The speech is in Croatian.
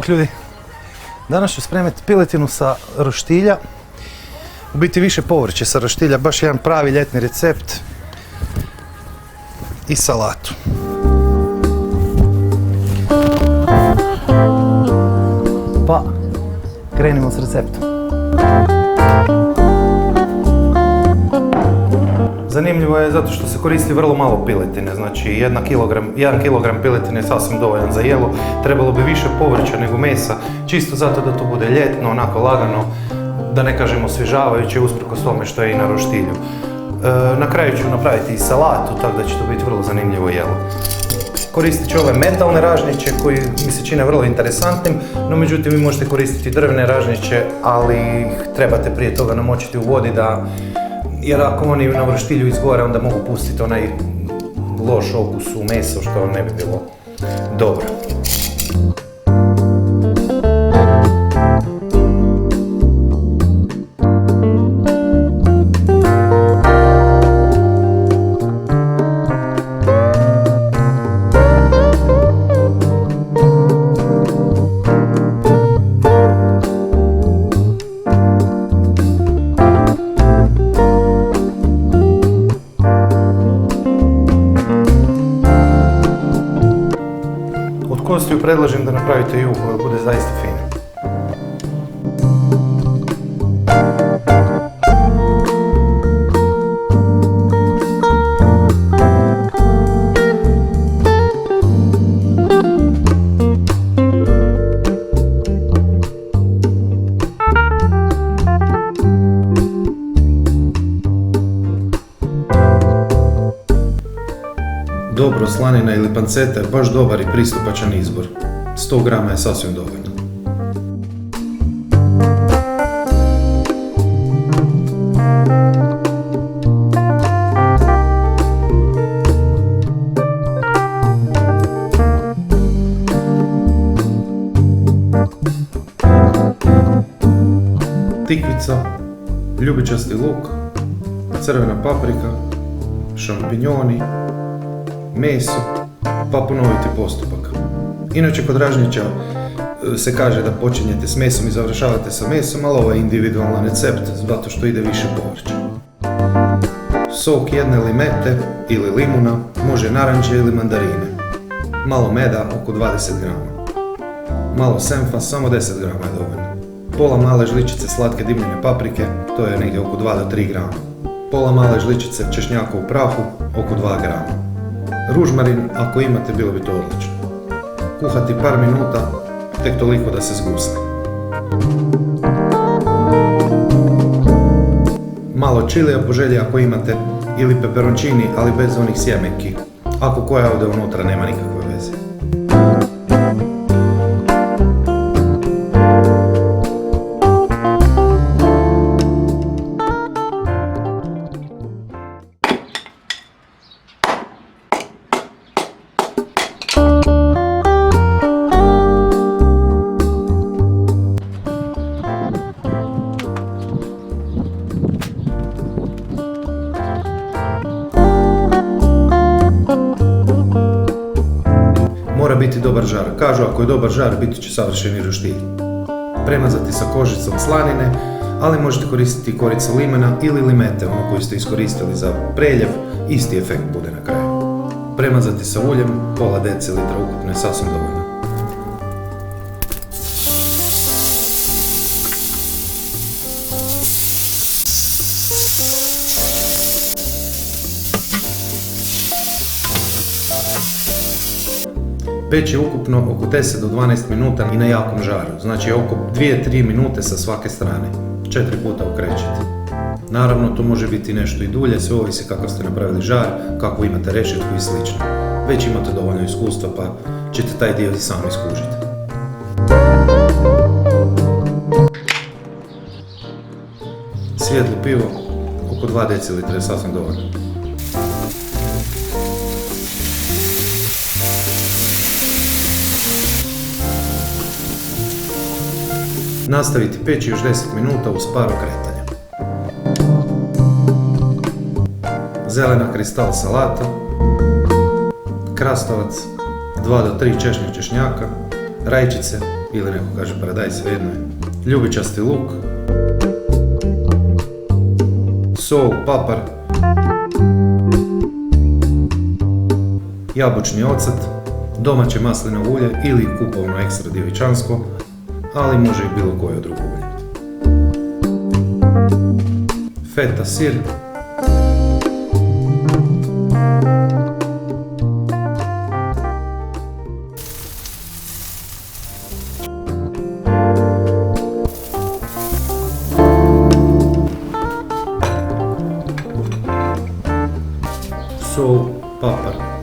Bok ljudi, danas ću spremiti piletinu sa roštilja, u biti više povrće sa roštilja, baš jedan pravi ljetni recept i salatu. Pa, krenimo s receptom. Zanimljivo je zato što se koristi vrlo malo piletine, znači 1 kilogram piletine je sasvim dovoljan za jelo, trebalo bi više povrća nego mesa, čisto zato da to bude ljetno, onako lagano, da ne kažemo osvježavajuće, usprkos tome što je i na roštilju. Na kraju ću napraviti i salatu, tako da će to biti vrlo zanimljivo jelo. Koristit ću ove metalne ražnjiće koji mi se čine vrlo interesantnim, no međutim vi možete koristiti drvene ražnjiće, ali ih trebate prije toga namočiti u vodi jer ako oni na roštilju izgore, onda mogu pustiti onaj loš okus u meso, što ne bi bilo dobro. Kostiju predlažem da napravite juhu, da bude zaista fina. Dobro, slanina ili panceta je baš dobar i pristupačan izbor. 100 grama je sasvim dovoljno. Tikvica, ljubičasti luk, crvena paprika, šampinjoni, meso, pa ponoviti postupak. Inače kod ražnjića se kaže da počinjete s mesom i završavate sa mesom, ali ovo je individualan recept zato što ide više povrća. Sok jedne limete ili limuna, može naranče ili mandarine. Malo meda, oko 20 grama. Malo senfa, samo 10 grama je dovoljno. Pola male žličice slatke dimljene paprike, to je negdje oko 2 do 3 grama. Pola male žličice češnjaka u prahu, oko 2 grama. Ružmarin, ako imate, bilo bi to odlično. Kuhati par minuta, tek toliko da se zgusne. Malo čilija po želji ako imate, ili peperoncini, ali bez onih sjemenki. Ako koja ovdje unutra, nema nikakve veze. Mora biti dobar žar. Kažu ako je dobar žar, biti će savršeni roštilj. Premazati sa kožicom slanine, ali možete koristiti koricu limena ili limete, ono koju ste iskoristili za preljev, isti efekt bude na kraju. Premazati sa uljem, pola decilitra ukupno je sasvim dovoljno. Peći ukupno oko 10 do 12 minuta i na jakom žaru, znači oko 2-3 minute sa svake strane. 4 puta okrećete. Naravno, to može biti nešto i dulje, sve ovisi kako ste napravili žar, kako imate rešetku i slično. Već imate dovoljno iskustva pa ćete taj dio i sami iskužiti. Svijetlo pivo, oko 2 decilitra je sasvim dovoljno. Nastaviti peći još 10 minuta uz par okretanja. Zelena kristal salata, krastavac, 2 do 3 češnje češnjaka, rajčice, ili neko kaže paradajz, svejedno je. Ljubičasti luk, sol, papar, jabučni ocet, domaće maslinovo ulje ili kupovno ekstra djevičansko, ali može i bilo koje drugo ulje. Feta sir, sol, papar,